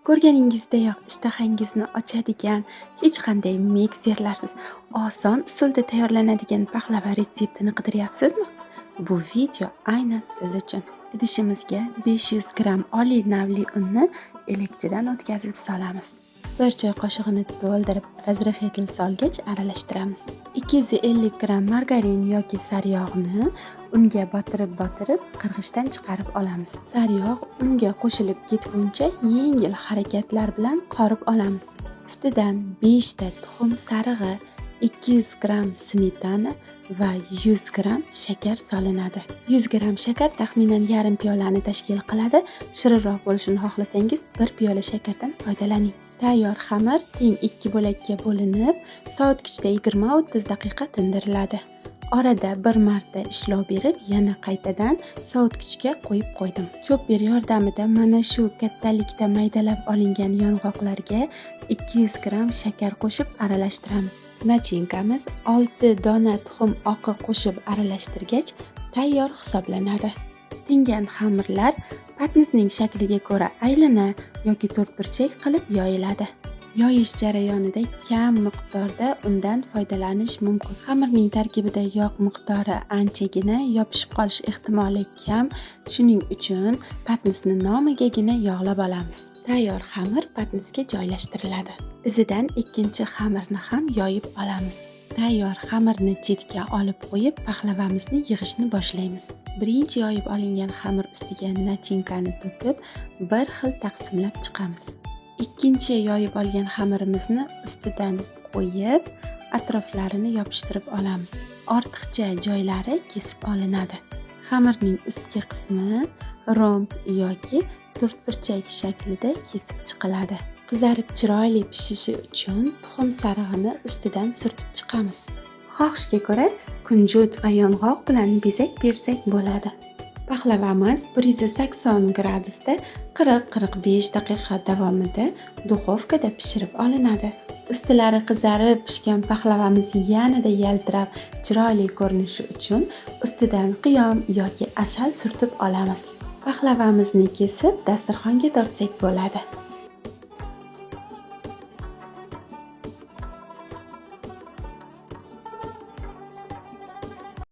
Ko'rganingizdayoq ishtahangizni ochadigan, hech qanday mikserlarsiz oson usulda tayyorlanadigan paxlava retseptini qidiryapsizmi? Bu video aynan siz uchun. Idishimizga 500 gramm oliy navli unni elakchidan o'tkazib solamiz. 1 choy qoshig'ini to'ldirib, razrexetil solgach aralashtiramiz. 250 gramm margarin yoki saryog'ni unga botirib qirg'ichdan chiqarib olamiz. Saryog' unga qo'shilib ketguncha yengil harakatlar bilan qorib olamiz. Ustidan 5 ta tuxum sarig'i, 200 gramm smetana va 100 gramm shakar solinadi. 100 gramm shakar taxminan yarim piyolani tashkil qiladi. Shirinroq bo'lishini xohlasangiz 1 piyola shakardan foydalaning. Tayyor xamir teng 2 bo'lakka bo'linib, sovutgichda 20-30 daqiqa tindiriladi. Orada bir marta ishlov berib, yana qaytadan sovutgichga qo'yib qo'ydim. Chopper yordamida mana shu kattalikda maydalab olingan yong'oqlarga 200 gramm shakar qo'shib aralashtiramiz. Nachinkamiz 6 dona tuxum oqi qo'shib aralashtirgach tayyor hisoblanadi. Tingan xamirlar patnisning shakliga ko'ra aylana yoki to'rtburchak qilib yoyiladi. Yoyish jarayonida kam miqdorda undan foydalanish mumkin. Xamirning tarkibida yog' miqdori anchagina, yopishib qolish ehtimoli kam. Shuning uchun patnisni nomigagina yog'lab olamiz. Tayyor xamir patnisga joylashtiriladi. Izidan ikkinchi xamirni ham yoyib olamiz. Tayyor xamirni chetga olib qo'yib, paxlavamizni yig'ishni boshlaymiz. Birinchi yoyib olingan xamir ustiga nachinkani to'kib, bir xil taqsimlab chiqamiz. Ikkinchi yoyib olgan xamirimizni ustidan qo'yib, atroflarini yopishtirib olamiz. Ortiqcha joylari kesib olinadi. Xamirning ustki qismi romb yoki to'rtburchak shaklida kesib chiqiladi. Qizarib chiroyli pishishi uchun tuxum sarig'ini ustidan surtib chiqamiz. Xohishga ko'ra kunjut va yong'oq bilan bezak bersak bo'ladi. Paxlavamiz 180 gradusda 40-45 daqiqa davomida duxovkada pishirib olinadi. Ustilari qizarib pishgan paxlavamiz yanada yaltirab, chiroyli ko'rinishi uchun ustidan qiyom yoki asal surtib olamiz. Paxlavamizni kesib dasturxonga tortsak bo'ladi.